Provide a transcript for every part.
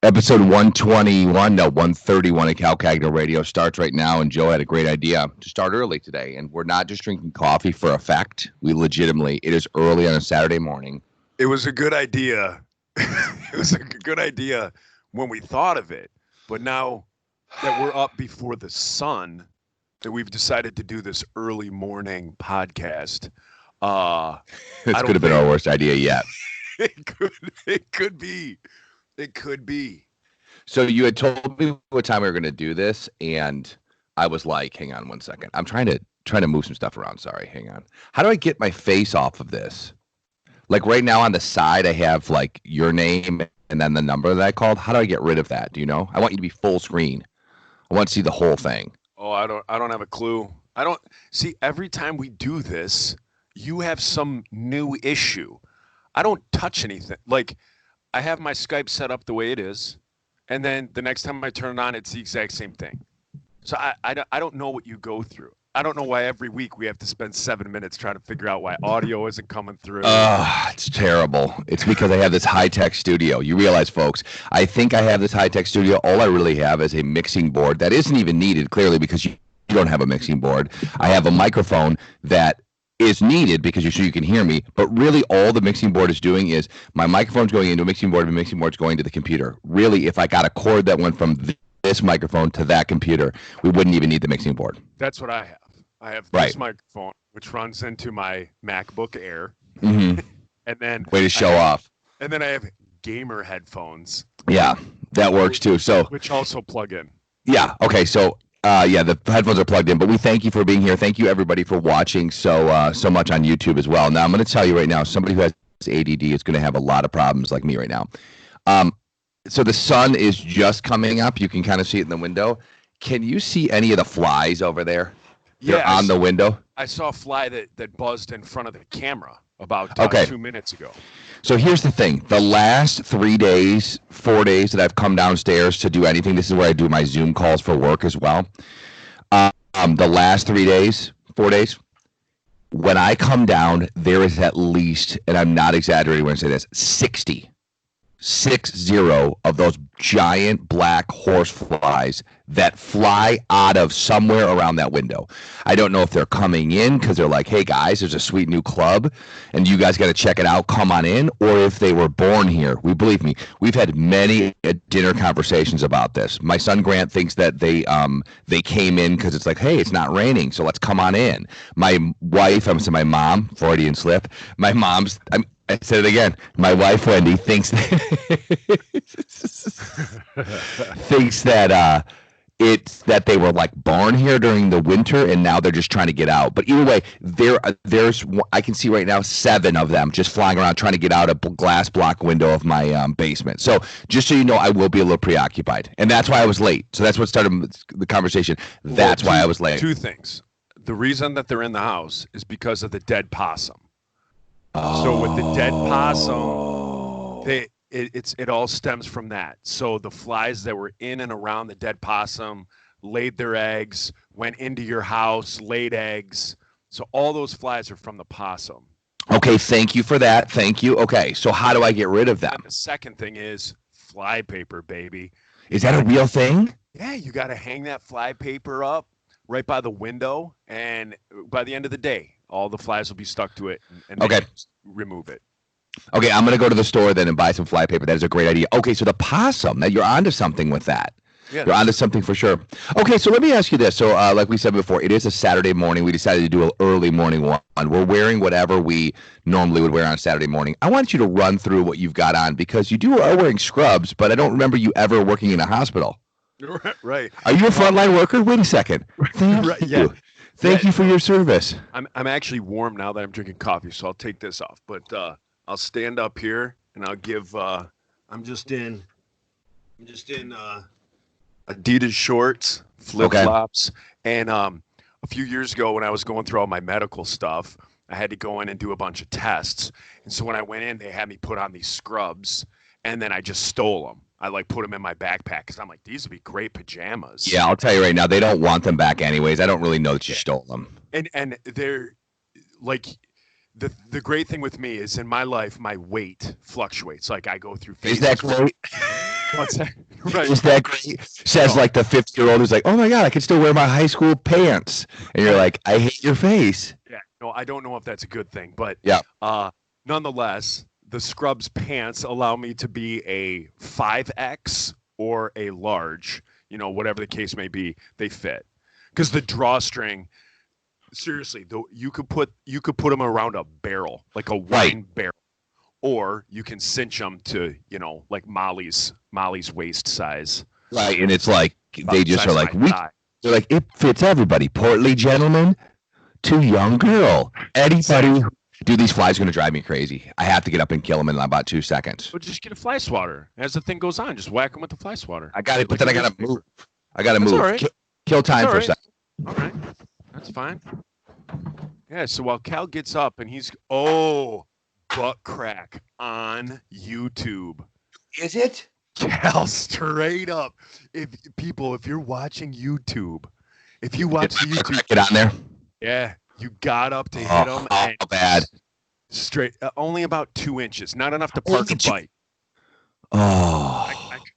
Episode 121, no, 131 of Cal Cagno Radio starts right now, and Joe had a great idea to start early today, and we're not just drinking coffee for effect. It is early on a Saturday morning. It was a good idea. It was a good idea when we thought of it, but now that we're up before the sun, that we've decided to do this early morning podcast. This could have been our worst idea yet. It could be. It could be. So you had told me what time we were going to do this, and I was like, hang on one second. I'm trying to move some stuff around. Sorry, hang on. How do I get my face off of this? Like right now on the side, I have like your name and then the number that I called. How do I get rid of that? Do you know? I want you to be full screen. I want to see the whole thing. Oh, I don't have a clue. I don't see. Every time we do this, you have some new issue. I don't touch anything. Like, I have my Skype set up the way it is, and then the next time I turn it on, it's the exact same thing. So I don't know what you go through. I don't know why every week we have to spend 7 minutes trying to figure out why audio isn't coming through. It's terrible. It's because I have this high-tech studio. You realize, folks, I think I have this high-tech studio. All I really have is a mixing board that isn't even needed, clearly, because you don't have a mixing board. I have a microphone that is needed because you can hear me, but really all the mixing board is doing is my microphone's going into a mixing board, and the mixing board's going to the computer. Really, if I got a cord that went from this microphone to that computer, we wouldn't even need the mixing board. That's what I have. I have this microphone, which runs into my MacBook Air. Mm-hmm. And then way to show off. And then I have gamer headphones. Yeah, that works too. So which also plug in. Yeah. Okay. So the headphones are plugged in, but we thank you for being here. Thank you everybody for watching so much on YouTube as well. Now I'm going to tell you right now, somebody who has ADD is going to have a lot of problems like me right now. So the sun is just coming up. You can kind of see it in the window. Can you see any of the flies over there? They're on the window. I saw a fly that buzzed in front of the camera about 2 minutes ago. So here's the thing. The last 4 days that I've come downstairs to do anything, this is where I do my Zoom calls for work as well. The last 4 days, when I come down, there is at least, and I'm not exaggerating when I say this, 60 of those giant black horse flies that fly out of somewhere around that window. I don't know if they're coming in because they're like, hey guys, there's a sweet new club and you guys got to check it out, come on in, or if they were born here. Believe me, we've had many dinner conversations about this. My son Grant thinks that they came in because it's like, hey, it's not raining, so let's come on in. My wife, my mom, Freudian slip, I said it again. My wife Wendy thinks that it's that they were like born here during the winter and now they're just trying to get out. But either way, there's I can see right now 7 of them just flying around trying to get out a glass block window of my basement. So just so you know, I will be a little preoccupied, and that's why I was late. So that's what started the conversation. That's why I was late. 2 things. The reason that they're in the house is because of the dead possum. So with the dead possum, it all stems from that. So the flies that were in and around the dead possum laid their eggs, went into your house, laid eggs. So all those flies are from the possum. Okay, thank you for that. Thank you. Okay, so how do I get rid of them? And the second thing is fly paper, baby. Is that a real thing? Yeah, you got to hang that fly paper up right by the window, and by the end of the day, all the flies will be stuck to it, and okay, remove it. Okay, I'm going to go to the store then and buy some fly paper. That is a great idea. Okay, so the possum, now you're onto something with that. Yeah. You're onto something for sure. Okay, so let me ask you this. So like we said before, it is a Saturday morning. We decided to do an early morning one. We're wearing whatever we normally would wear on Saturday morning. I want you to run through what you've got on because you are wearing scrubs, but I don't remember you ever working in a hospital. Right. Are you a frontline worker? Wait a second. Thank you. Thank you for your service. I'm actually warm now that I'm drinking coffee, so I'll take this off. But I'll stand up here and I'll give. I'm just in Adidas shorts, flip flops, and a few years ago when I was going through all my medical stuff, I had to go in and do a bunch of tests. And so when I went in, they had me put on these scrubs, and then I just stole them. I put them in my backpack because I'm like, these would be great pajamas. Yeah, I'll tell you right now, they don't want them back anyways. I don't really know that you stole them. And they're like, the great thing with me is in my life, my weight fluctuates. Like I go through phases. Is that great? What's that? Right. Is that great? Says like the 50-year-old who's like, oh my God, I can still wear my high school pants. And you're like, I hate your face. Yeah. No, I don't know if that's a good thing, but Yeah. nonetheless, the Scrubs pants allow me to be a 5X or a large, whatever the case may be, they fit. Because the drawstring, seriously, though, you could put them around a barrel, like a wine barrel, or you can cinch them to, like Molly's waist size. Right, and it's like they just are like they're like it fits everybody. Portly gentleman to young girl. Anybody. Dude, these flies are going to drive me crazy. I have to get up and kill them in about 2 seconds. Well, just get a fly swatter. As the thing goes on, just whack them with the fly swatter. I got it, but then I got to move. I got to move. Right. Kill time for a second. All right. That's fine. Yeah, so while Cal gets up and he's, butt crack on YouTube. Is it? Cal, straight up. If you're watching YouTube, if you watch the YouTube. Get on there. Yeah. You got up to hit him. And bad. Straight, only about 2 inches. Not enough to park a bike. Oh.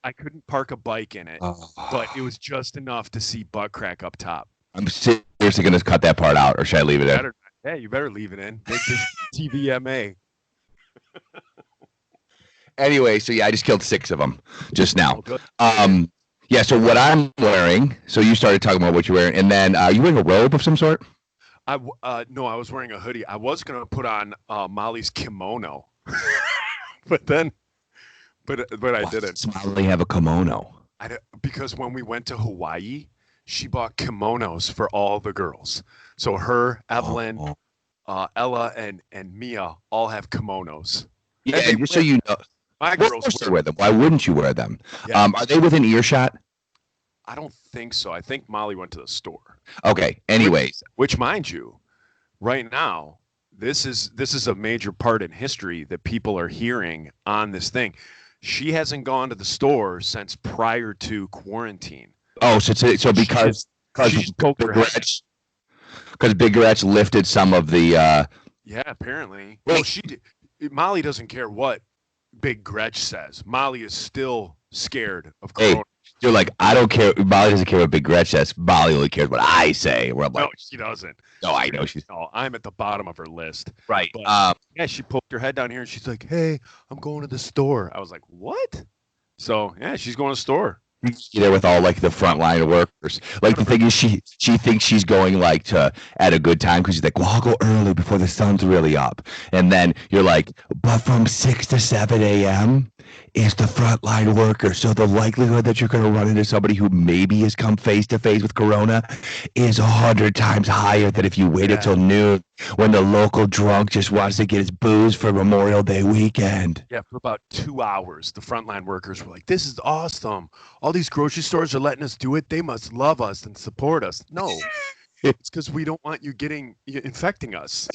I couldn't park a bike in it, but it was just enough to see butt crack up top. I'm seriously going to cut that part out, or should I leave it in? Yeah, you better leave it in. Make this TVMA. Anyway, so yeah, I just killed 6 of them just now. Yeah, so what I'm wearing, so you started talking about what you're wearing, and then are you wearing a robe of some sort? No, I was wearing a hoodie. I was going to put on Molly's kimono, but I didn't. Does Molly have a kimono? Because when we went to Hawaii, she bought kimonos for all the girls. So her, Evelyn, Ella, and Mia all have kimonos. Yeah, and just so you know, my girls wear them. Why wouldn't you wear them? Yeah. Are they within earshot? I don't think so. I think Molly went to the store. Okay. Anyways, which mind you, right now, this is a major part in history that people are hearing on this thing. She hasn't gone to the store since prior to quarantine. Oh, so because Big Gretch lifted some of the. Yeah, apparently. Well, Molly doesn't care what Big Gretch says. Molly is still scared of corona. Hey, you're like, I don't care. Molly doesn't care what Big Gretch says. Molly only cares what I say. We're like, no, she doesn't. No, I know she's. No, I'm at the bottom of her list. Right. But, yeah, she poked her head down here and she's like, "Hey, I'm going to the store." I was like, "What?" So yeah, she's going to the store. You're there with all like the frontline workers. Like the thing is, she thinks she's going like to at a good time because she's like, well, I'll go early before the sun's really up. And then you're like, but from 6 to 7 a.m. is the frontline worker. So the likelihood that you're going to run into somebody who maybe has come face to face with corona is 100 times higher than if you waited till noon when the local drunk just wants to get his booze for Memorial Day weekend. Yeah, for about 2 hours, the frontline workers were like, "This is awesome. All these grocery stores are letting us do it. They must love us and support us." No, it's because we don't want you infecting us.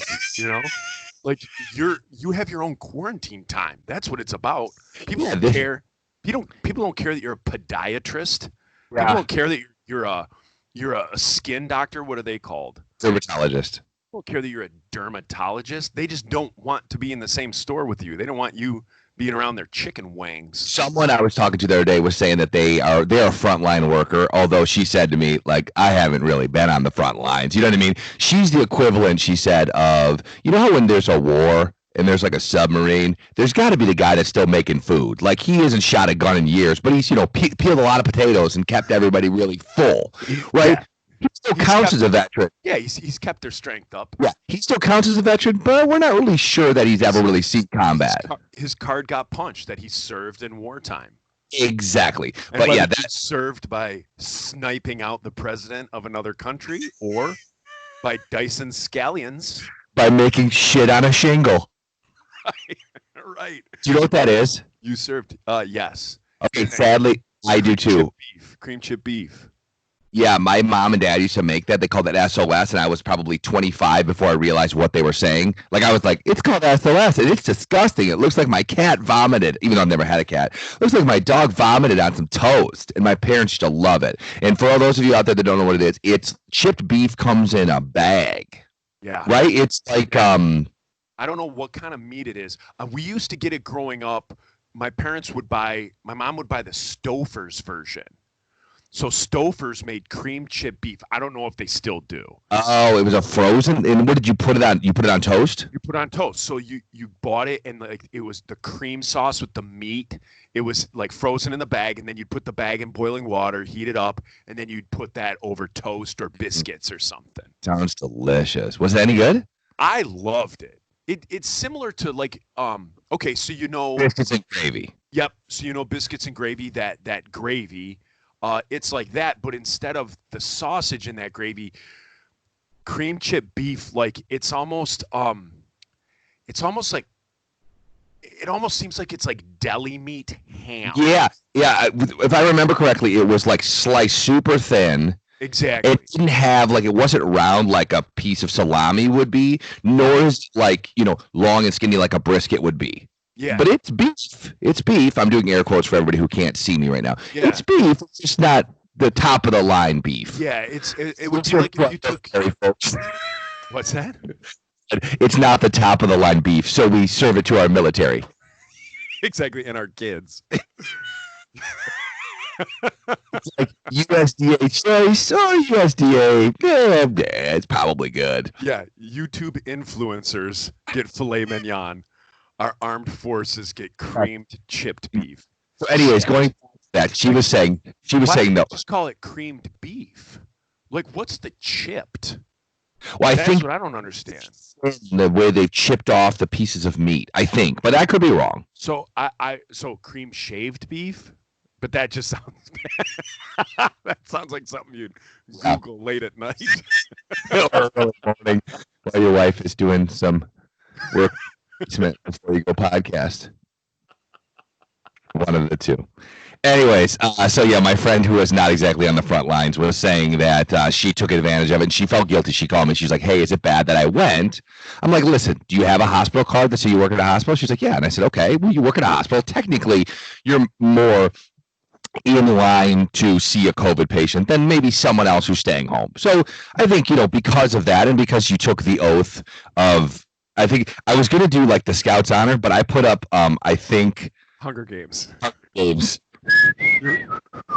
Like you have your own quarantine time. That's what it's about. People don't care. People don't care that you're a podiatrist. Yeah. People don't care that you're a skin doctor. What are they called? Dermatologist. People don't care that you're a dermatologist. They just don't want to be in the same store with you. They don't want you being around their chicken wings. Someone I was talking to the other day was saying that they're a frontline worker, although she said to me, like, I haven't really been on the front lines. You know what I mean? She's the equivalent, she said, of, you know how when there's a war and there's like a submarine, there's got to be the guy that's still making food. Like, he hasn't shot a gun in years, but he's, peeled a lot of potatoes and kept everybody really full, right? Yeah. He still counts as a veteran. Yeah, he's kept their strength up. Yeah, he still counts as a veteran, but we're not really sure that he's ever really seen combat. His card got punched that he served in wartime. Exactly. And but yeah, that's served by sniping out the president of another country or by Dyson scallions. By making shit on a shingle. Right. Do you know what that is? You served, yes. Okay, sadly, I do too. Cream chip beef. Yeah, my mom and dad used to make that. They called it SOS, and I was probably 25 before I realized what they were saying. Like, I was like, it's called SOS, and it's disgusting. It looks like my cat vomited, even though I've never had a cat. It looks like my dog vomited on some toast, and my parents used to love it. And for all those of you out there that don't know what it is, it's chipped beef comes in a bag. Yeah. Right? It's like, I don't know what kind of meat it is. We used to get it growing up my mom would buy the Stouffer's version. So Stouffer's made cream chip beef. I don't know if they still do. Oh, it was a frozen. And what did you put it on? You put it on toast? You put it on toast. So you bought it, and like it was the cream sauce with the meat. It was like frozen in the bag, and then you'd put the bag in boiling water, heat it up, and then you'd put that over toast or biscuits or something. Sounds delicious. Was it any good? I loved it. It's similar to like okay, so Biscuits and gravy. Yep. So biscuits and gravy, that gravy. It's like that, but instead of the sausage in that gravy, cream chip beef, like it's almost like it almost seems like it's like deli meat ham. Yeah. If I remember correctly, it was like sliced super thin. Exactly. It didn't have it wasn't round like a piece of salami would be, nor is like, long and skinny like a brisket would be. Yeah. But it's beef. It's beef. I'm doing air quotes for everybody who can't see me right now. Yeah. It's beef. It's just not the top of the line beef. Yeah, it would be like if you took. What's that? It's not the top of the line beef, so we serve it to our military. Exactly, and our kids. It's like USDA choice or USDA. Yeah, it's probably good. Yeah, YouTube influencers get filet mignon. Our armed forces get creamed chipped beef. So, anyways, going back to that, she was saying no. Just call it creamed beef. Like, what's the chipped? Well, That's I think what I don't understand. the way they've chipped off the pieces of meat. I think, but I could be wrong. So so cream shaved beef, but that just sounds bad. That sounds like something you'd Google late at night. Or early morning while your wife is doing some work before you go podcast. One of the two. Anyways, so yeah, my friend who was not exactly on the front lines was saying that she took advantage of it and she felt guilty. She called me. She's like, hey, is it bad that I went? I'm like, listen, do you have a hospital card that says you work at a hospital? She's like, yeah. And I said, okay, well, you work at a hospital. Technically, you're more in line to see a COVID patient than maybe someone else who's staying home. So I think, because of that and because you took the oath of, I think I was going to do like the Scouts honor, but I put up, I think. Hunger Games. Games.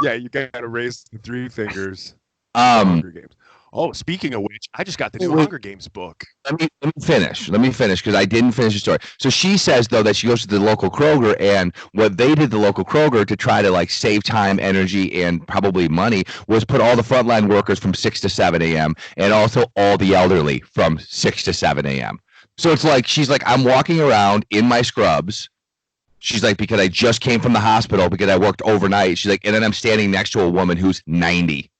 Yeah, you got to raise the 3 fingers. Hunger Games. Oh, speaking of which, I just got the new Hunger Games book. Let me finish because I didn't finish the story. So she says though that she goes to the local Kroger, and what they did the local Kroger to try to like save time, energy, and probably money was put all the frontline workers from 6 to 7 a.m. and also all the elderly from 6 to 7 a.m. So it's like she's like, I'm walking around in my scrubs. She's like, because I just came from the hospital because I worked overnight. She's like, and then I'm standing next to a woman who's 90.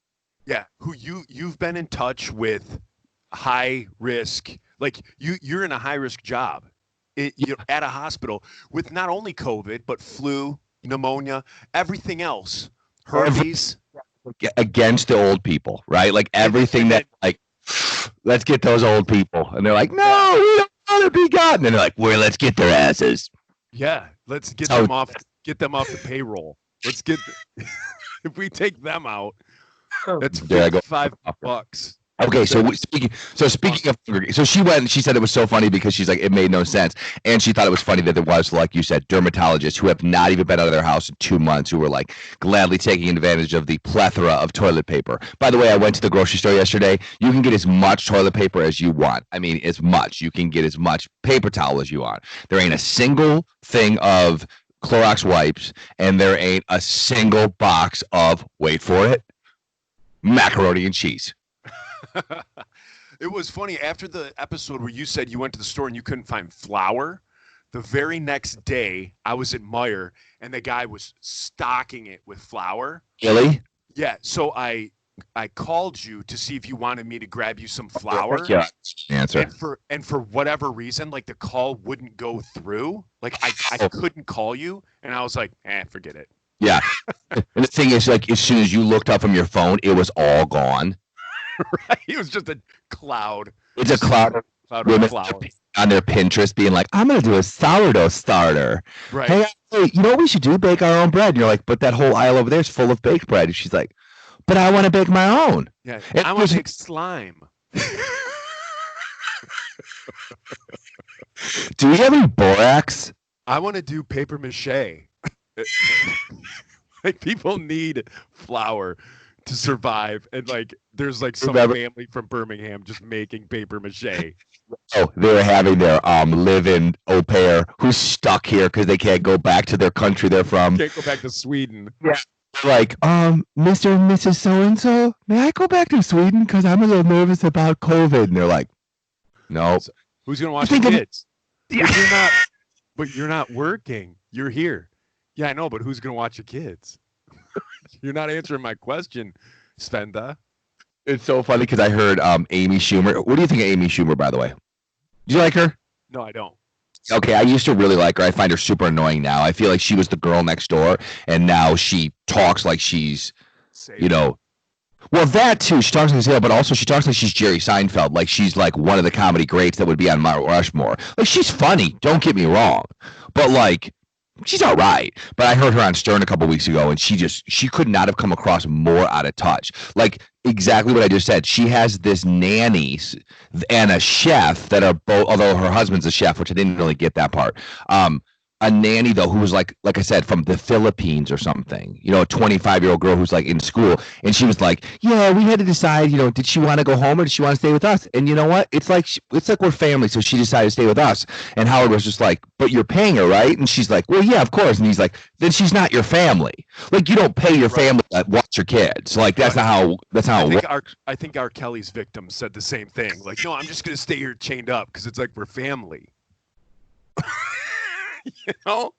Yeah, who you've been in touch with high risk, like you're in a high risk job you're at a hospital with not only COVID, but flu, pneumonia, everything else, herpes. Against the old people, right? Like everything that like, let's get those old people. And they're like, no, we don't want to be gotten. And they're like, well, let's get their asses. Yeah, let's get them off the payroll. Let's get if we take them out, that's $55. Okay, so speaking of, so she went and she said it was so funny because she's like, it made no sense. And she thought it was funny that there was, like you said, dermatologists who have not even been out of their house in 2 months who were like gladly taking advantage of the plethora of toilet paper. By the way, I went to the grocery store yesterday. You can get as much toilet paper as you want. I mean, as much. You can get as much paper towel as you want. There ain't a single thing of Clorox wipes, and there ain't a single box of, wait for it, macaroni and cheese. It was funny after the episode where you said you went to the store and you couldn't find flour. The very next day, I was at Meijer and the guy was stocking it with flour. Really? Yeah. So I called you to see if you wanted me to grab you some flour. Yeah. Answer. And for whatever reason, like the call wouldn't go through. Like I couldn't call you, and I was like, forget it. Yeah. And the thing is, like, as soon as you looked up from your phone, it was all gone. Right? It was just a cloud. It's a cloud of women flour on their Pinterest being like, I'm going to do a sourdough starter. Right. Hey, you know what we should do? Bake our own bread. And you're like, but that whole aisle over there is full of baked bread. And she's like, but I want to bake my own. Yeah. I want to make slime. Do we have any borax? I want to do paper mache. Like people need flour to survive, and like there's like some family from Birmingham just making paper mache. Oh, they were having their live-in au pair who's stuck here because they can't go back to their country they're from. Can't go back to Sweden. Yeah. Like, Mr. and Mrs. So-and-so, may I go back to Sweden? Because I'm a little nervous about COVID. And they're like, no. So who's going to watch the kids? Yeah. But you're not working. You're here. Yeah, I know, but who's going to watch the kids? You're not answering my question, Svenda. It's so funny because I heard Amy Schumer. What do you think of Amy Schumer, by the way? Do you like her? No, I don't. Okay, I used to really like her. I find her super annoying now. I feel like she was the girl next door, and now she talks like she's, well, that too. She talks like Sarah, but also she talks like she's Jerry Seinfeld, like she's like one of the comedy greats that would be on Mount Rushmore. Like she's funny, don't get me wrong, but like she's all right. But I heard her on Stern a couple weeks ago, and she could not have come across more out of touch. Like exactly what I just said. She has this nanny and a chef that are both, although her husband's a chef, which I didn't really get that part. A nanny though who was like I said, from the Philippines or something, a 25-year-old girl who's like in school, and she was like, yeah, we had to decide, did she want to go home or did she want to stay with us? And you know what, it's like we're family, so she decided to stay with us. And Howard was just like, but you're paying her, right? And she's like, well, yeah, of course. And he's like, then she's not your family. Like, you don't pay your family to watch your kids. Like that's not how it works. I think R. Kelly's victim said the same thing. Like, no, I'm just gonna stay here chained up because it's like we're family. I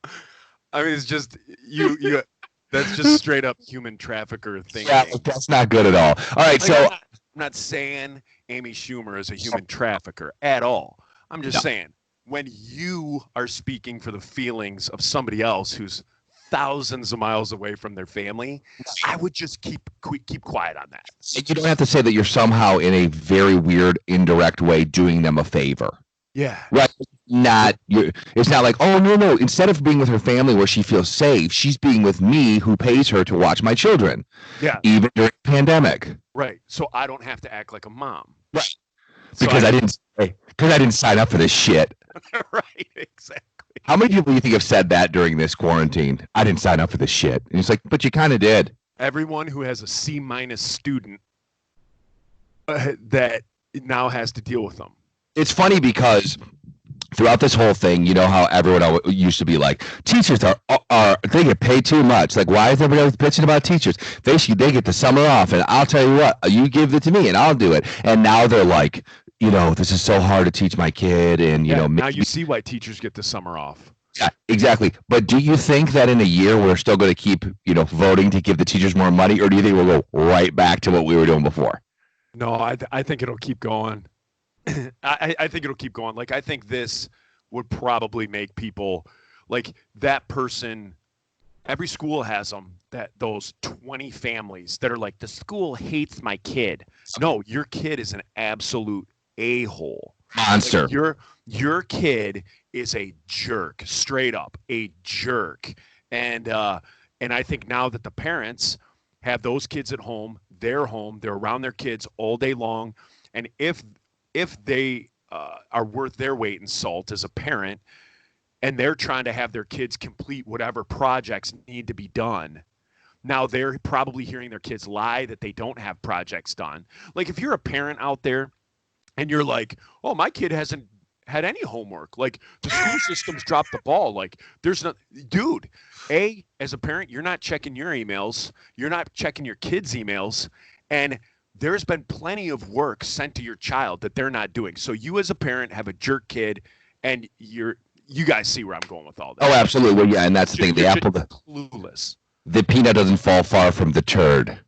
mean, it's just you that's just straight up human trafficker thinking. Yeah, that's not good at all. All right, like, so I'm not saying Amy Schumer is a human trafficker at all. I'm just saying when you are speaking for the feelings of somebody else who's thousands of miles away from their family, I would just keep quiet on that. You don't have to say that you're somehow in a very weird, indirect way doing them a favor. Yeah. Right. It's not like, oh, no. Instead of being with her family where she feels safe, she's being with me who pays her to watch my children. Yeah. Even during the pandemic. Right. So I don't have to act like a mom. Right. Because I didn't sign up for this shit. Right. Exactly. How many people do you think have said that during this quarantine? I didn't sign up for this shit. And it's like, but you kind of did. Everyone who has a C- student that now has to deal with them. It's funny because throughout this whole thing, you know how everyone used to be like, teachers are they get paid too much. Like, why is everybody always bitching about teachers? They get the summer off, and I'll tell you what, you give it to me, and I'll do it. And now they're like, this is so hard to teach my kid, and now you see why teachers get the summer off. Yeah, exactly. But do you think that in a year we're still going to keep, voting to give the teachers more money, or do you think we'll go right back to what we were doing before? No, I think it'll keep going. I think it'll keep going. Like, I think this would probably make people like that person. Every school has them, those 20 families that are like, the school hates my kid. No, your kid is an absolute a-hole. Monster. Like your kid is a jerk, straight up a jerk. And I think now that the parents have those kids at home, they're around their kids all day long. And if they are worth their weight in salt as a parent, and they're trying to have their kids complete whatever projects need to be done, now they're probably hearing their kids lie that they don't have projects done. Like, if you're a parent out there and you're like, oh, my kid hasn't had any homework, like the school system's dropped the ball, like there's no, dude, as a parent, you're not checking your emails, you're not checking your kids' emails, and there's been plenty of work sent to your child that they're not doing. So you as a parent have a jerk kid, and you guys see where I'm going with all that. Oh, absolutely. Well, yeah, and that's the thing. The apple, clueless. The peanut doesn't fall far from the turd.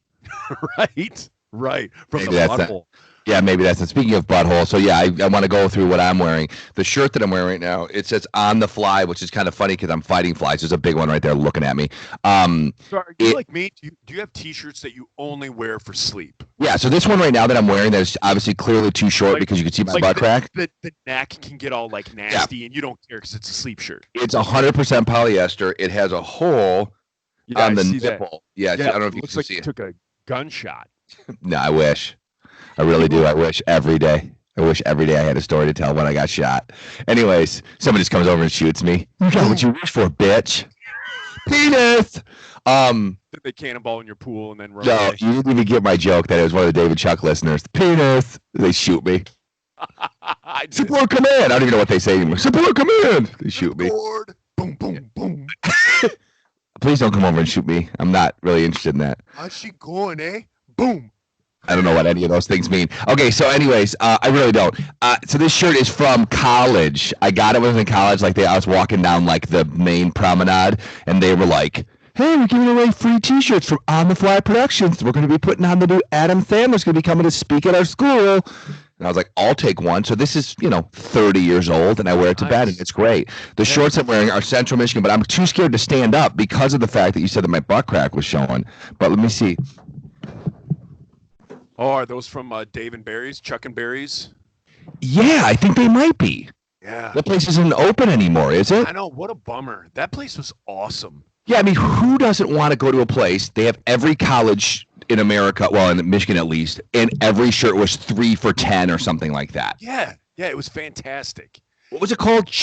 Right. From maybe the butthole. Yeah, maybe that's it. Speaking of butthole, so yeah, I want to go through what I'm wearing. The shirt that I'm wearing right now, it says "On the Fly," which is kind of funny because I'm fighting flies. There's a big one right there looking at me. So are you like me? Do you have T-shirts that you only wear for sleep? Yeah, so this one right now that I'm wearing that is obviously clearly too short because you can see my butt crack. The neck can get all like nasty, and you don't care because it's a sleep shirt. It's 100% polyester. It has a hole on the nipple. Yeah, I don't know if you can see it. Took a gunshot. No, I wish. I really do. I wish every day. I wish every day I had a story to tell when I got shot. Anyways, somebody just comes over and shoots me. You got what you wish for, bitch. Penis. Did they cannonball in your pool and then run No, away? you didn't even get my joke that it was one of the David Chuck listeners. Penis. They shoot me. Support command. I don't even know what they say anymore. Support command. They shoot me. Lord. Boom, boom, boom. Please don't come over and shoot me. I'm not really interested in that. How's she going, eh? Boom. I don't know what any of those things mean. Okay, so anyways, I really don't. So this shirt is from college. I got it when I was in college. I was walking down the main promenade, and they were like, "Hey, we're giving away free T-shirts from On the Fly Productions. We're going to be putting on the new Adam Sandler's going to be coming to speak at our school." And I was like, "I'll take one." So this is 30 years old, and I wear it to bed, and it's great. The shorts I'm wearing are Central Michigan, but I'm too scared to stand up because of the fact that you said that my butt crack was showing. But let me see. Oh, are those from Dave and Barry's, Chuck and Barry's? Yeah, I think they might be. Yeah. That place isn't open anymore, is it? I know. What a bummer. That place was awesome. Yeah, I mean, who doesn't want to go to a place? They have every college in America, well, in Michigan at least, and every shirt was 3 for $10 or something like that. Yeah. Yeah, it was fantastic. What was it called?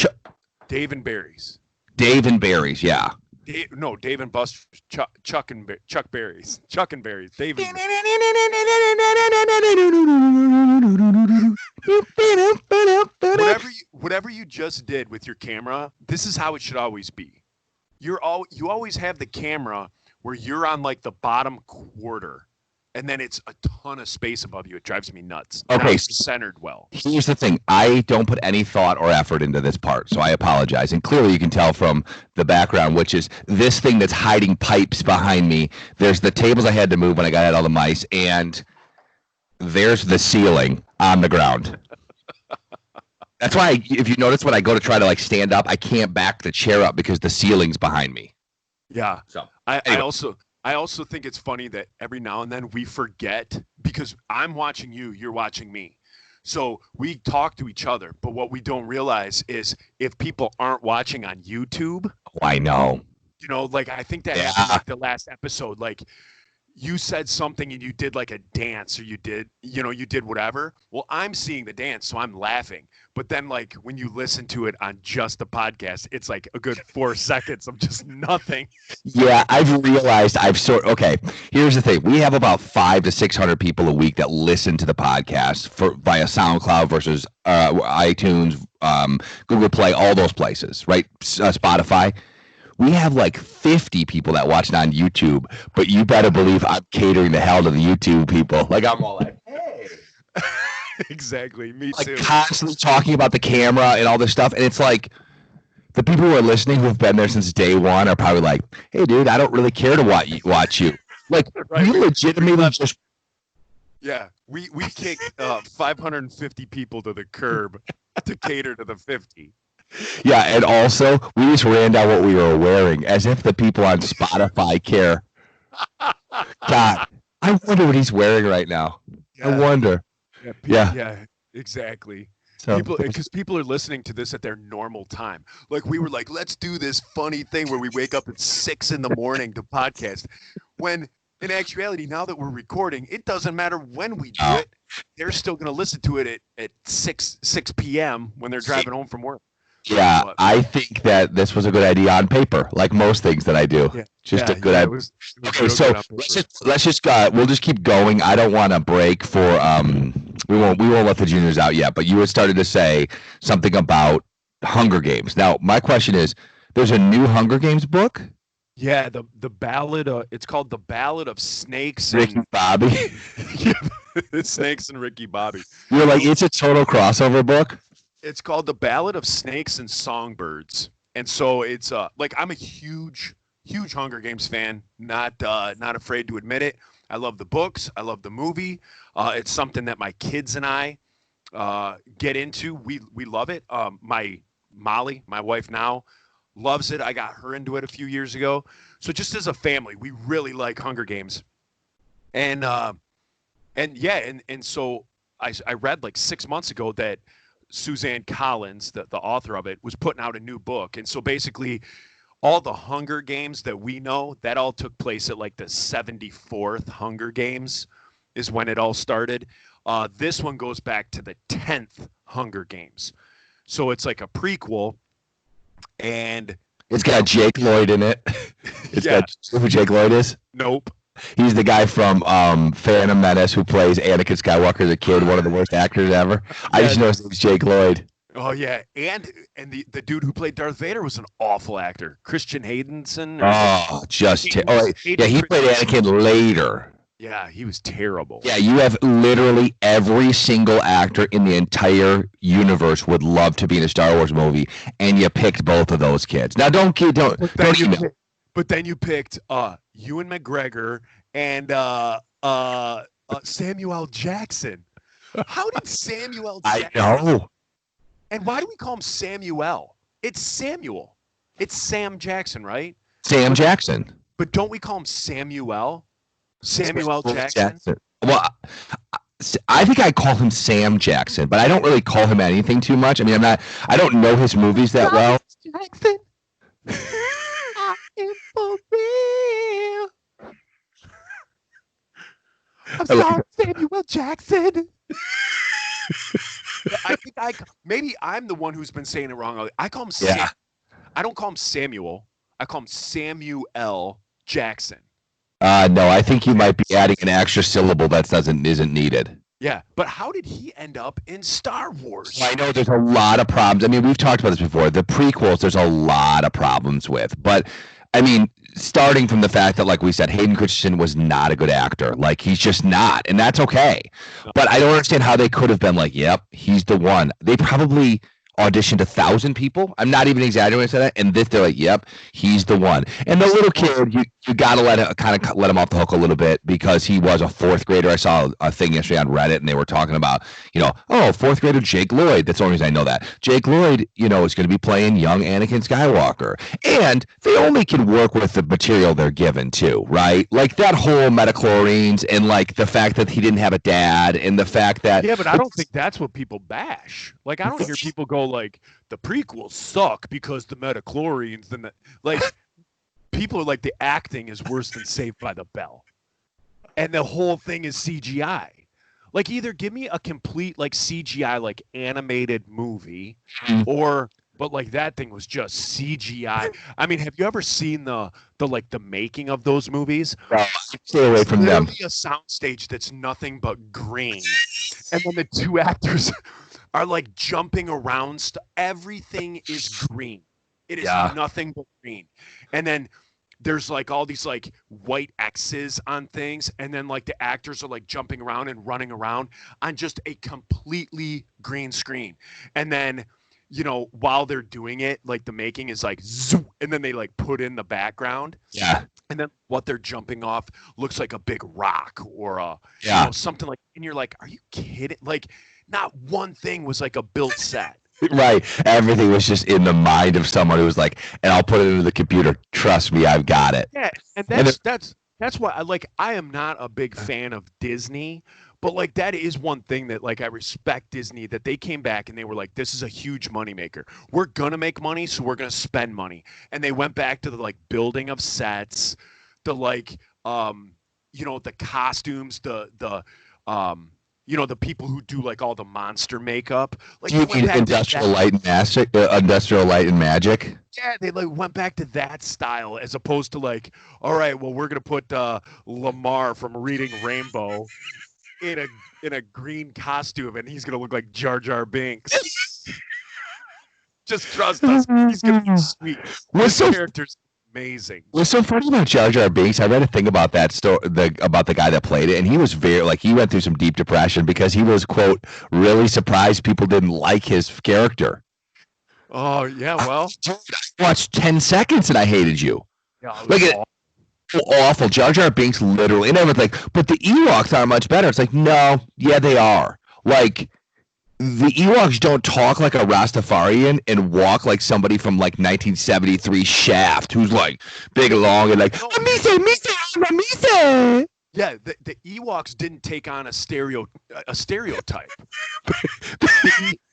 Dave and Barry's. Dave and Barry's, yeah. Dave and Buster's, Chuck and Barry's. Chuck and Barry's. Dave and whatever you just did with your camera, this is how it should always be. You always have the camera where you're on the bottom quarter, and then it's a ton of space above you. It drives me nuts. Okay, it's centered well. Here's the thing. I don't put any thought or effort into this part, so I apologize. And clearly you can tell from the background, which is this thing that's hiding pipes behind me. There's the tables I had to move when I got out all the mice, and there's the ceiling on the ground. That's why, if you notice, when I go to try to stand up, I can't back the chair up because the ceiling's behind me. Yeah. So anyway. I also think it's funny that every now and then we forget, because I'm watching you, you're watching me. So we talk to each other, but what we don't realize is if people aren't watching on YouTube. Oh, I know. I think that happened the last episode. You said something and you did a dance, or you did whatever. Well, I'm seeing the dance, so I'm laughing. But then when you listen to it on just the podcast, it's a good 4 seconds of just nothing. Yeah, I've realized okay, here's the thing. We have about 500 to 600 people a week that listen to the podcast via SoundCloud versus iTunes, Google Play, all those places, right? Spotify. We have 50 people that watch it on YouTube, but you better believe I'm catering the hell to the YouTube people. I'm all hey. Exactly. Me too. Constantly talking about the camera and all this stuff. And it's the people who are listening, who have been there since day one, are probably hey, dude, I don't really care to watch you. Right. You legitimately just. Yeah. We kicked 550 people to the curb to cater to the 50. Yeah, and also we just ran down what we were wearing, as if the people on Spotify care. God, I wonder what he's wearing right now. Yeah. I wonder. Yeah, exactly. So, because people are listening to this at their normal time. We were let's do this funny thing where we wake up at 6 a.m. to podcast. When in actuality, now that we're recording, it doesn't matter when we do it. They're still going to listen to it at 6 p.m. when they're driving home from work. Yeah, I think that this was a good idea on paper, like most things that I do. A good idea. Okay, so let's just we'll just keep going. I don't want to break for we won't let the juniors out yet, but you had started to say something about Hunger Games. Now, my question is, there's a new Hunger Games book? Yeah, the ballad. It's called The Ballad of Snakes and Ricky Bobby. Snakes and Ricky Bobby. You're it's a total crossover book. It's called The Ballad of Snakes and Songbirds. And so it's I'm a huge Hunger Games fan, not afraid to admit it. I love the books. I love the movie. It's something that my kids and I get into. We love it. My Molly, my wife now, loves it. I got her into it a few years ago. So just as a family, we really like Hunger Games. And so I read 6 months ago that Suzanne Collins, the author of it, was putting out a new book. And so basically all the Hunger Games that we know, that all took place at the 74th Hunger Games is when it all started. This one goes back to the 10th Hunger Games. So it's like a prequel, and it's got Jake Lloyd in it. It's got who Jake Lloyd is? Nope. He's the guy from Phantom Menace who plays Anakin Skywalker as a kid, one of the worst actors ever. I just know his name's Jake Lloyd. Oh yeah, and the dude who played Darth Vader was an awful actor, Christian Haydenson. He played Anakin later. Yeah, he was terrible. Yeah, you have literally every single actor in the entire universe would love to be in a Star Wars movie, and you picked both of those kids. Now don't email. But then you picked Ewan McGregor and Samuel L. Jackson. How did Samuel Jackson? I know. And why do we call him Samuel? It's Samuel. It's Sam Jackson, right? Sam Jackson. But don't we call him Samuel? Samuel Jackson? Well, I think I call him Sam Jackson, but I don't really call him anything too much. I mean, I don't know his movies that well. Jackson. I am for real. I'm sorry, Samuel Jackson. I think maybe I'm the one who's been saying it wrong. I call him Sam. I don't call him Samuel. I call him Samuel Jackson. No, I think you might be adding an extra syllable that isn't needed. Yeah, but how did he end up in Star Wars? Well, I know there's a lot of problems. I mean, we've talked about this before. The prequels, there's a lot of problems with. But, I mean, starting from the fact that, like we said, Hayden Christensen was not a good actor. Like, he's just not. And that's okay. But I don't understand how they could have been like, yep, he's the one. They probably auditioned 1,000 people. I'm not even exaggerating when I say that. And they're like, yep, he's the one. And the little kid, you got to let him off the hook a little bit because he was a fourth grader. I saw a thing yesterday on Reddit and they were talking about, fourth grader Jake Lloyd. That's the only reason I know that. Jake Lloyd, is going to be playing young Anakin Skywalker. And they only can work with the material they're given too, right? Like that whole metachlorines and like the fact that he didn't have a dad and the fact that... Yeah, but I don't think that's what people bash. Like, I don't hear people go like, the prequels suck because the metachlorines and people are like, the acting is worse than Saved by the Bell. And the whole thing is CGI. Like, either give me a complete, like, CGI, like, animated movie, but, like, that thing was just CGI. I mean, have you ever seen the making of those movies? Stay away from them. It's literally a soundstage that's nothing but green. And then the two actors are, like, jumping around. Everything is green. It is nothing but green. And then there's like all these like white X's on things. And then like the actors are like jumping around and running around on just a completely green screen. And then, while they're doing it, like the making is like, zoom, and then they like put in the background. Yeah. And then what they're jumping off looks like a big rock or something like, and you're like, are you kidding? Like not one thing was like a built set. Right. Everything was just in the mind of someone who was like, and I'll put it into the computer. Trust me, I've got it. Yeah. And that's why I am not a big fan of Disney, but like that is one thing that like I respect Disney, that they came back and they were like, this is a huge moneymaker. We're gonna make money, so we're gonna spend money. And they went back to the like building of sets, the like the costumes, the people who do like all the monster makeup. Like, do you mean Industrial Light and Magic? Yeah, they like went back to that style as opposed to like, all right, well, we're gonna put Lamar from Reading Rainbow in a green costume, and he's gonna look like Jar Jar Binks. Just trust us, he's gonna be sweet. This character's amazing. What's so funny about Jar Jar Binks? I read a thing about that about the guy that played it, and he was he went through some deep depression because he was, quote, really surprised people didn't like his character. Oh yeah, well, I watched 10 seconds and I hated you. Yeah, awful. Jar Jar Binks literally, and everyone's like, but the Ewoks are much better. It's like, no, yeah, they are. Like, the Ewoks don't talk like a Rastafarian and walk like somebody from like 1973 Shaft, who's like big, long, and like, Mise. Yeah, the Ewoks didn't take on a stereotype.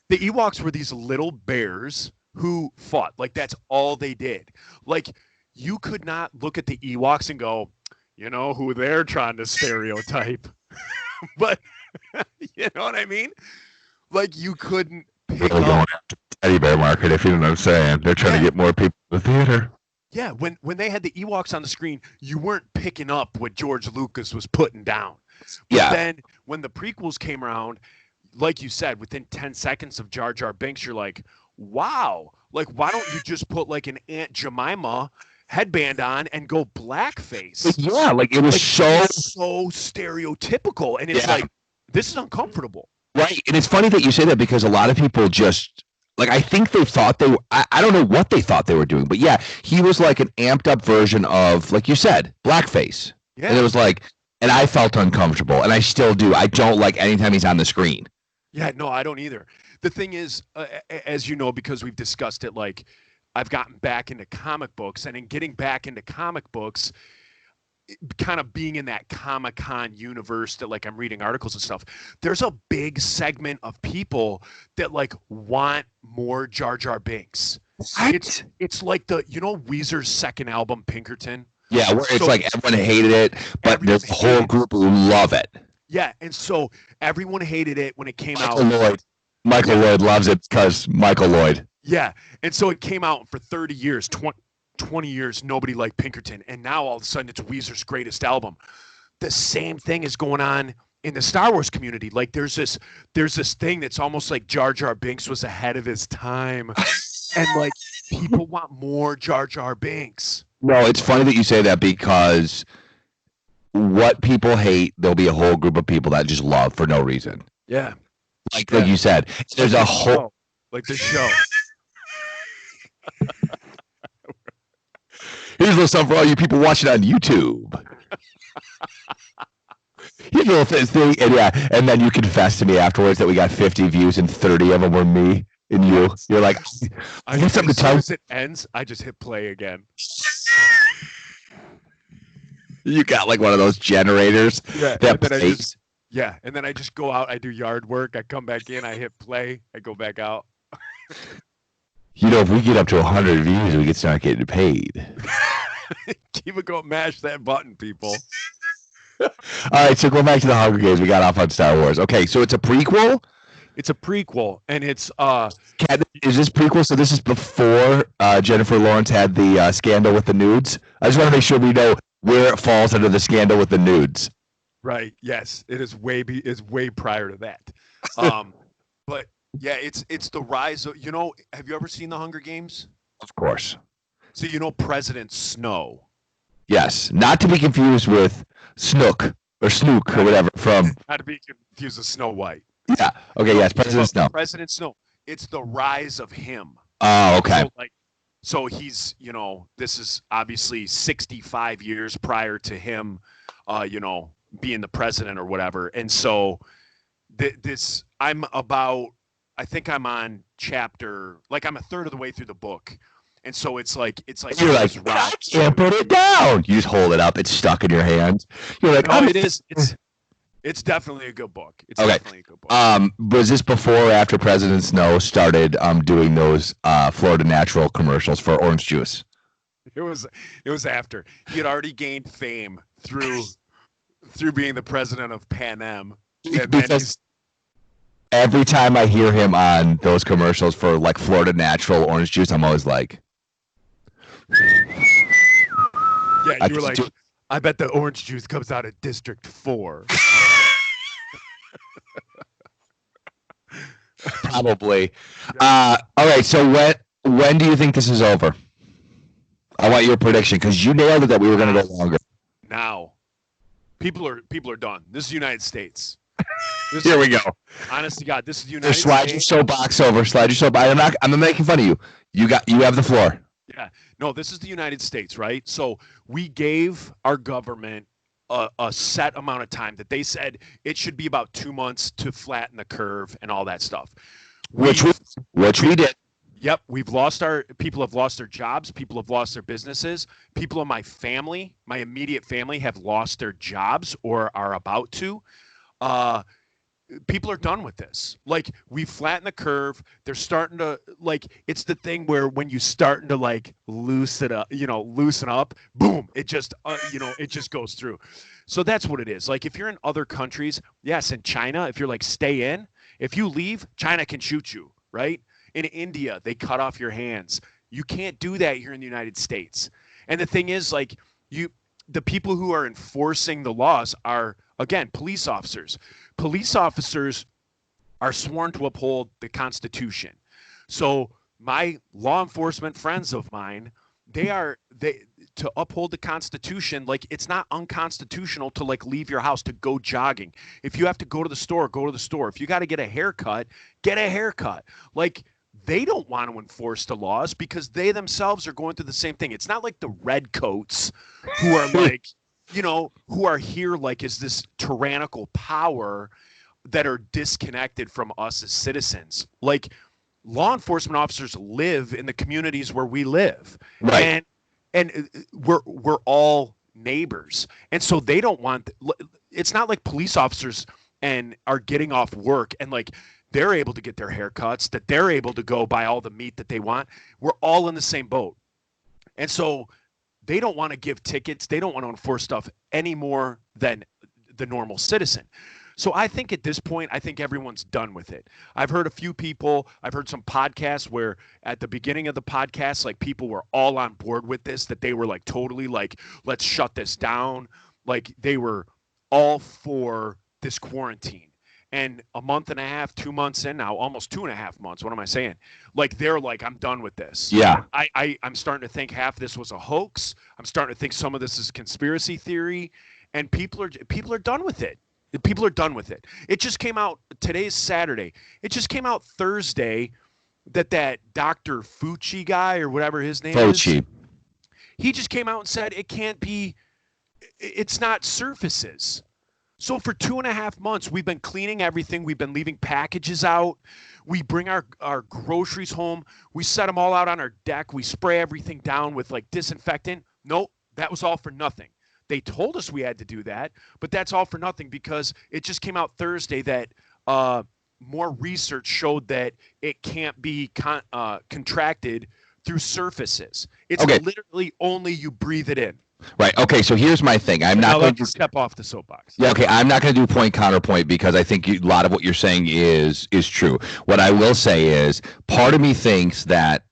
The Ewoks were these little bears who fought. Like, that's all they did. Like, you could not look at the Ewoks and go, who they're trying to stereotype. But You know what I mean? Like you couldn't They're pick going up. after the teddy bear market, if you know what I'm saying. They're trying to get more people to the theater. Yeah, when they had the Ewoks on the screen, you weren't picking up what George Lucas was putting down. But then when the prequels came around, like you said, within 10 seconds of Jar Jar Binks, you're like, wow. Like, why don't you just put like an Aunt Jemima headband on and go blackface? Yeah, like it was like, so stereotypical. And it's like, this is uncomfortable. Right. And it's funny that you say that because a lot of people just like I think they thought they were I don't know what they thought they were doing, but yeah, he was like an amped up version of, like you said, blackface. Yeah. And it was like, and I felt uncomfortable, and I still do. I don't like anytime he's on the screen. Yeah, no, I don't either. The thing is, as you know, because we've discussed it, like I've gotten back into comic books, and in getting back into comic books, kind of being in that Comic-Con universe that like I'm reading articles and stuff, there's a big segment of people that like want more Jar Jar Binks. What? It's like the, you know, Weezer's second album, Pinkerton? Yeah, where it's like everyone hated it, but there's a whole group who love it. Yeah, and so everyone hated it when it came out. Michael Lloyd loves it because Michael Lloyd. Yeah, and so it came out for 30 years, 20 years, nobody liked Pinkerton, and now all of a sudden it's Weezer's greatest album. The same thing is going on in the Star Wars community. Like there's this thing that's almost like Jar Jar Binks was ahead of his time, and like people want more Jar Jar Binks. No, it's funny that you say that because what people hate, there'll be a whole group of people that just love for no reason. Yeah. Like you said, there's a whole... Like the show. Here's a little something for all you people watching on YouTube. Here's a little thing, and then you confess to me afterwards that we got 50 views and 30 of them were me and you. You're like, I have something to tell you. As soon as it ends, I just hit play again. You got like one of those generators. Yeah, and then I just go out, I do yard work, I come back in, I hit play, I go back out. You know, if we get up to 100 views, we can start getting paid. Keep it going, mash that button, people. All right, so going back to the Hunger Games, we got off on Star Wars. Okay, so it's a prequel? It's a prequel, and it's is this prequel? So this is before Jennifer Lawrence had the scandal with the nudes? I just want to make sure we know where it falls under the scandal with the nudes. Right. Yes, it is way prior to that. But yeah, it's the rise of, you know, have you ever seen the Hunger Games? Of course. So you know President Snow. Yes, not to be confused with Snook or Snook or whatever from. Not to be confused with Snow White. Yeah. Okay. Yes, President Snow. President Snow. It's the rise of him. Oh, okay. So he's, you know, this is obviously 65 years prior to him, you know, being the president or whatever. And so I think I'm on chapter, like I'm a third of the way through the book. And so it's like you're like, I can't put it down. You just hold it up. It's stuck in your hand. You're like, no, it's definitely a good book. It's definitely a good book. Was this before or after President Snow started doing those Florida Natural commercials for orange juice? It was after. He had already gained fame through being the president of Pan Am. Because every time I hear him on those commercials for like Florida Natural orange juice, I'm always like, yeah, you were like, I bet the orange juice comes out of District 4. Probably. All right. So when do you think this is over? I want your prediction because you nailed it that we were going to go longer. Now, people are done. This is the United States. Here we go. Honest to God, this is the United States. Slide your soapbox over. Slide your soapbox. I'm not making fun of you. You have the floor. Yeah. No, this is the United States, right? So we gave our government a set amount of time that they said it should be about 2 months to flatten the curve and all that stuff. Which we did. Yep. People have lost their jobs. People have lost their businesses. People in my family, my immediate family, have lost their jobs or are about to. people are done with this. Like, we flatten the curve. They're starting to, like, it's the thing where when you starting to like loosen up, boom, it just it just goes through. So that's what it is. Like, if you're in other countries, yes, in China, if you're like stay in, if you leave, China can shoot you, right? In India, they cut off your hands. You can't do that here in the United States. And the thing is, like, the people who are enforcing the laws are, again, police officers. Police officers are sworn to uphold the Constitution. So my law enforcement friends of mine, they to uphold the Constitution. Like, it's not unconstitutional to like leave your house to go jogging. If you have to go to the store, go to the store. If you got to get a haircut, get a haircut. Like, they don't want to enforce the laws because they themselves are going through the same thing. It's not like the redcoats who are like, who are here like as this tyrannical power that are disconnected from us as citizens. Like, law enforcement officers live in the communities where we live. Right. And we're all neighbors. And so they don't want, it's not like police officers and are getting off work and like they're able to get their haircuts, that they're able to go buy all the meat that they want. We're all in the same boat. And so they don't want to give tickets. They don't want to enforce stuff any more than the normal citizen. So I think at this point, I think everyone's done with it. I've heard a few people, I've heard some podcasts where at the beginning of the podcast, like people were all on board with this, that they were like totally like, let's shut this down. Like, they were all for this quarantine. And a month and a half, 2 months in now, almost 2.5 months. What am I saying? Like, they're like, I'm done with this. Yeah. I'm starting to think half this was a hoax. I'm starting to think some of this is conspiracy theory, and people are done with it. People are done with it. It just came out. Today's Saturday. It just came out Thursday that Dr. Fauci guy or whatever his name is. He just came out and said it can't be. It's not surfaces. So for 2.5 months, we've been cleaning everything. We've been leaving packages out. We bring our groceries home. We set them all out on our deck. We spray everything down with like disinfectant. Nope, that was all for nothing. They told us we had to do that, but that's all for nothing because it just came out Thursday that more research showed that it can't be contracted through surfaces. It's literally only you breathe it in. Right. Okay. So here's my thing. I'm not going to step off the soapbox. Yeah. Okay. I'm not going to do point counterpoint because I think a lot of what you're saying is true. What I will say is part of me thinks that,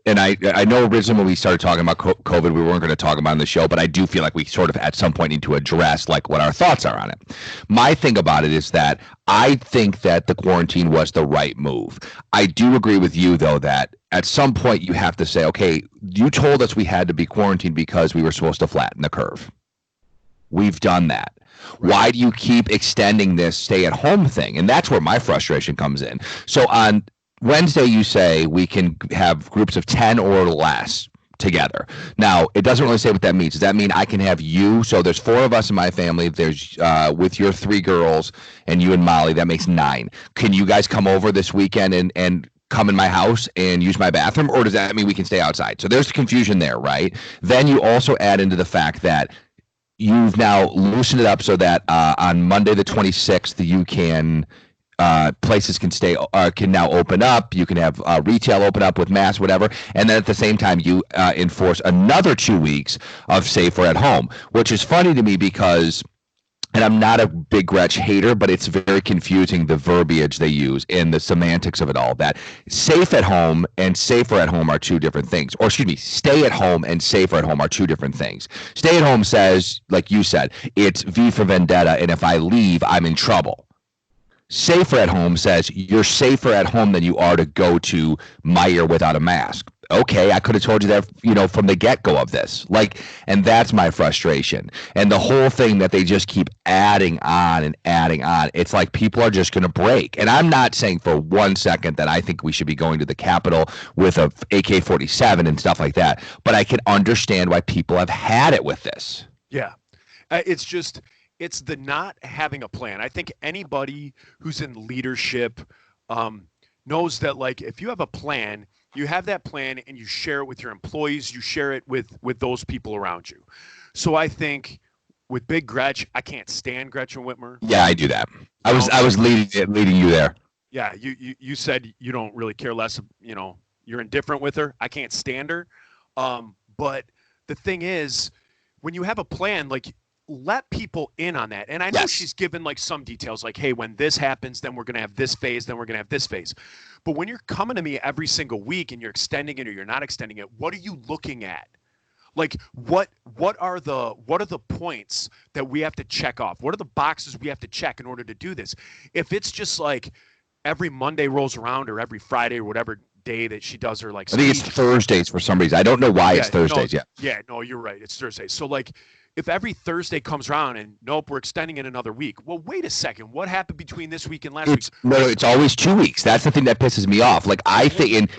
and I know originally when we started talking about COVID, we weren't going to talk about it on the show, but I do feel like we sort of at some point need to address like what our thoughts are on it. My thing about it is that I think that the quarantine was the right move. I do agree with you, though, that at some point you have to say, okay, you told us we had to be quarantined because we were supposed to flatten the curve. We've done that. Why do you keep extending this stay-at-home thing? And that's where my frustration comes in. So on Wednesday, you say we can have groups of 10 or less together. Now, it doesn't really say what that means. Does that mean I can have you? So there's 4 of us in my family. There's with your 3 girls and you and Molly, that makes 9. Can you guys come over this weekend and come in my house and use my bathroom? Or does that mean we can stay outside? So there's confusion there, right? Then you also add into the fact that you've now loosened it up so that on Monday the 26th, you can places can now open up. You can have retail open up with masks, whatever. And then at the same time, you enforce another 2 weeks of safer at home, which is funny to me because, and I'm not a big Gretsch hater, but it's very confusing, the verbiage they use in the semantics of it all, that safe at home and safer at home are 2 different things. Or excuse me, stay at home and safer at home are 2 different things. Stay at home says, like you said, it's V for Vendetta, and if I leave, I'm in trouble. Safer at home says you're safer at home than you are to go to Meijer without a mask. Okay, I could have told you that, from the get-go of this. Like, and that's my frustration. And the whole thing that they just keep adding on and adding on, it's like people are just going to break. And I'm not saying for 1 second that I think we should be going to the Capitol with a AK-47 and stuff like that. But I can understand why people have had it with this. Yeah, it's the not having a plan. I think anybody who's in leadership knows that, like, if you have a plan, you have that plan and you share it with your employees, you share it with those people around you. So I think with Big Gretch, I can't stand Gretchen Whitmer. Yeah, I do that. I You was leading you there. Yeah, you said you don't really care less. You're indifferent with her. I can't stand her. But the thing is, when you have a plan, like let people in on that. And I know Yes. she's given like some details, like, hey, when this happens, then we're gonna have this phase, then we're gonna have this phase. But when you're coming to me every single week and you're extending it or you're not extending it, what are you looking at? Like what are the points that we have to check off? What are the boxes we have to check in order to do this? If it's just like every Monday rolls around or every Friday or whatever day that she does her like I think it's Thursdays for some reason. I don't know why it's Thursdays. No, you're right. It's Thursday. So like if every Thursday comes around and nope, we're extending it another week. Well, wait a second. What happened between this week and last week? No, it's always 2 weeks. That's the thing that pisses me off. Like I think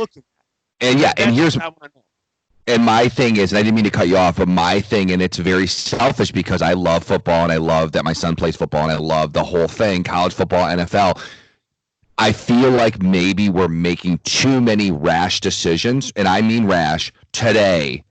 and my thing is, and I didn't mean to cut you off, but my thing, and it's very selfish because I love football and I love that my son plays football and I love the whole thing, college football, NFL. I feel like maybe we're making too many rash decisions, and I mean rash, today,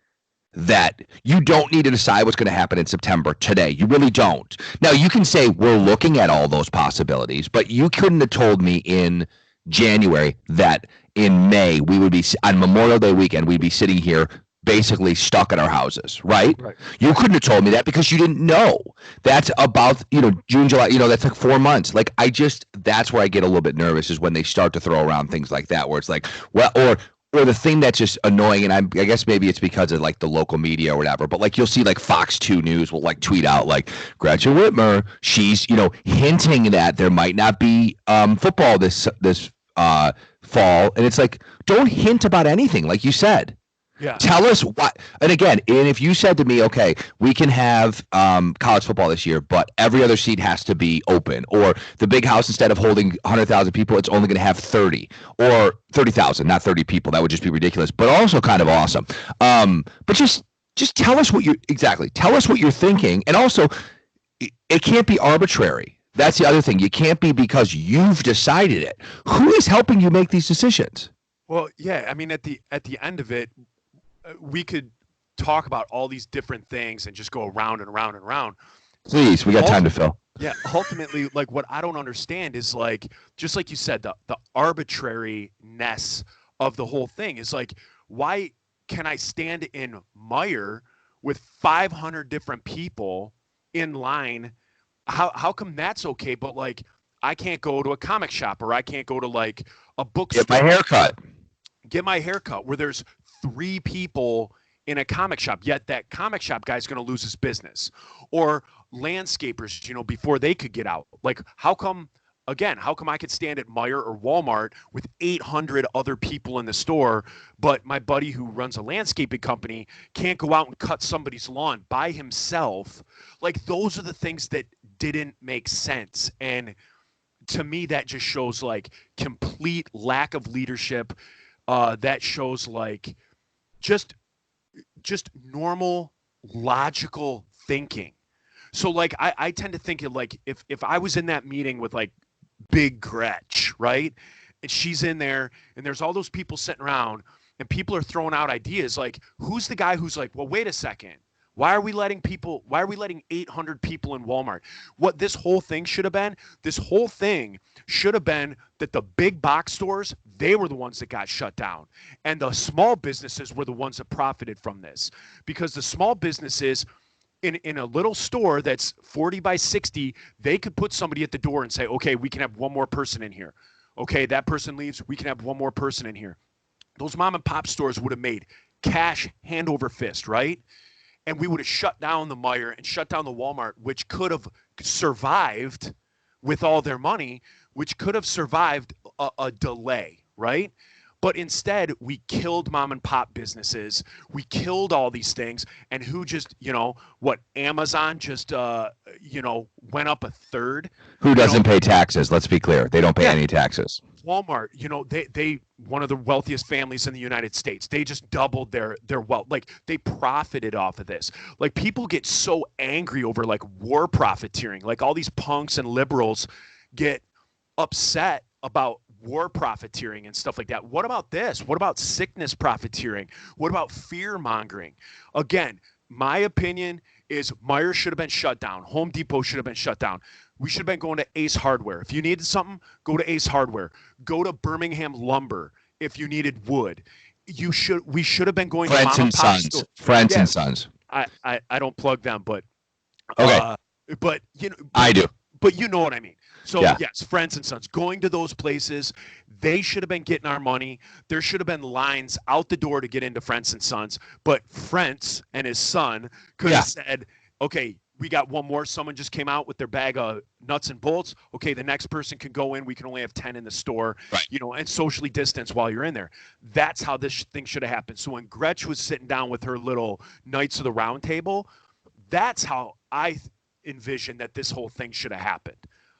that you don't need to decide what's going to happen in September today. You really don't. Now, you can say we're looking at all those possibilities, but you couldn't have told me in January that in May we would be, on Memorial Day weekend, we'd be sitting here basically stuck in our houses, right? You couldn't have told me that because you didn't know. That's about, June, July, that's like 4 months. Like that's where I get a little bit nervous is when they start to throw around things like that, where it's like, well, or the thing that's just annoying, and I guess maybe it's because of like the local media or whatever, but like you'll see like Fox 2 News will like tweet out like Gretchen Whitmer, she's, hinting that there might not be football this fall. And it's like, don't hint about anything, like you said. Yeah. Tell us what, and again, and if you said to me, okay, we can have college football this year, but every other seat has to be open, or the big house, instead of holding 100,000 people, it's only going to have 30 or 30,000, not 30 people. That would just be ridiculous, but also kind of awesome. But just tell us tell us what you're thinking. And also it can't be arbitrary. That's the other thing. You can't be because you've decided it. Who is helping you make these decisions? Well, yeah, I mean, at the end of it, we could talk about all these different things and just go around and around and around. Please, we got time to fill. Yeah, ultimately, like what I don't understand is like, just like you said, the arbitrariness of the whole thing is like, why can I stand in Meijer with 500 different people in line? How come that's okay, but like I can't go to a comic shop, or I can't go to like a bookstore. Get my haircut where there's 3 people in a comic shop, yet that comic shop guy's going to lose his business. Or landscapers, before they could get out. Like, how come I could stand at Meijer or Walmart with 800 other people in the store, but my buddy who runs a landscaping company can't go out and cut somebody's lawn by himself? Like, those are the things that didn't make sense. And to me, that just shows like complete lack of leadership. That shows like just normal logical thinking. So like I tend to think of like if I was in that meeting with like Big Gretch, right? And she's in there and there's all those people sitting around and people are throwing out ideas, like who's the guy who's like, well, wait a second. Why are we letting 800 people in Walmart? What this whole thing should have been that the big box stores, they were the ones that got shut down. And the small businesses were the ones that profited from this. Because the small businesses in a little store that's 40 by 60, they could put somebody at the door and say, okay, we can have one more person in here. Okay, that person leaves, we can have one more person in here. Those mom and pop stores would have made cash hand over fist, right? And we would have shut down the Meijer and shut down the Walmart, which could have survived with all their money, which could have survived a delay, right? But instead, we killed mom and pop businesses. We killed all these things. And who just, Amazon just, went up a third. Who doesn't pay taxes? Let's be clear. They don't pay any taxes. Walmart, they one of the wealthiest families in the United States. They just doubled their wealth. Like, they profited off of this. Like, people get so angry over like war profiteering. Like, all these punks and liberals get upset about war profiteering and stuff like that. What about this? What about sickness profiteering? What about fear mongering? Again, my opinion is Myers should have been shut down. Home Depot should have been shut down. We should have been going to Ace Hardware. If you needed something, go to Ace Hardware. Go to Birmingham Lumber if you needed wood. We should have been going to mom and pop stores. Friends and Sons. I don't plug them, but okay. But I do. But you know what I mean. So yes, Friends and Sons, going to those places, they should have been getting our money. There should have been lines out the door to get into Friends and Sons. But Frentz and his son could have said, okay, we got one more. Someone just came out with their bag of nuts and bolts. Okay, the next person can go in. We can only have 10 in the store, right. And socially distance while you're in there. That's how this thing should have happened. So when Gretch was sitting down with her little Knights of the Round Table, that's how I envisioned that this whole thing should have happened.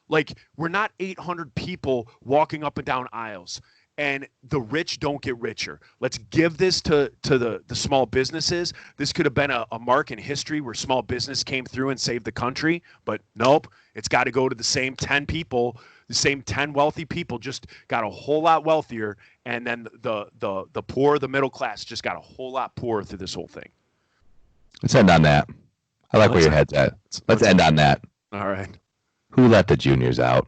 Like, we're not 800 people walking up and down aisles, and the rich don't get richer. Let's give this to the small businesses. This could have been a mark in history where small business came through and saved the country, but nope, it's got to go to the same 10 people. The same 10 wealthy people just got a whole lot wealthier, and then the poor, the middle class just got a whole lot poorer through this whole thing. Let's end on that. I like where your head's at. Let's end on that. All right. Who let the juniors out?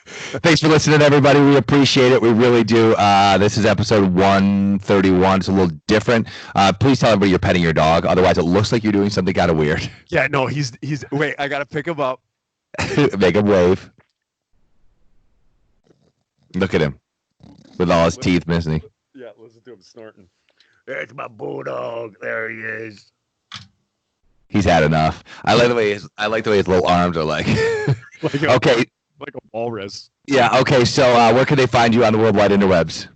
Thanks for listening, everybody. We appreciate it. We really do. This is episode 131. It's a little different. Please tell everybody you're petting your dog. Otherwise, it looks like you're doing something kind of weird. Yeah, no, he's. Wait, I got to pick him up. Make him wave. Look at him with all his teeth missing. Yeah, listen to him snorting. There's my bulldog. There he is. He's had enough. I like the way his little arms are like. Okay. Like a walrus. Yeah. Okay. So where can they find you on the worldwide interwebs?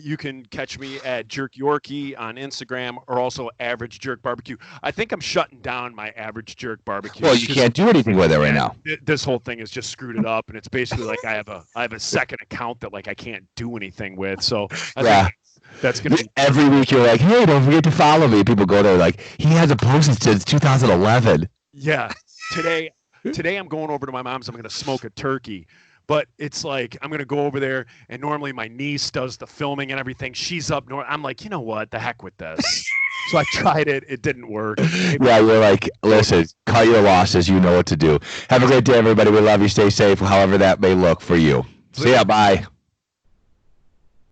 You can catch me at Jerk Yorkie on Instagram, or also Average Jerk Barbecue. I think I'm shutting down my Average Jerk Barbecue. Well, you can't do anything with it right now. This whole thing has just screwed it up, and it's basically like I have a second account that like I can't do anything with. So I think that's gonna be every week. You're like, hey, don't forget to follow me. People go there like he hasn't posted since 2011. Yeah. Today I'm going over to my mom's. I'm going to smoke a turkey. But it's like I'm going to go over there, and normally my niece does the filming and everything. She's up north. I'm like, you know what? The heck with this. So I tried it. It didn't work. Yeah, you're like, listen, cut your losses. You know what to do. Have a great day, everybody. We love you. Stay safe, however that may look for you. See ya. Bye.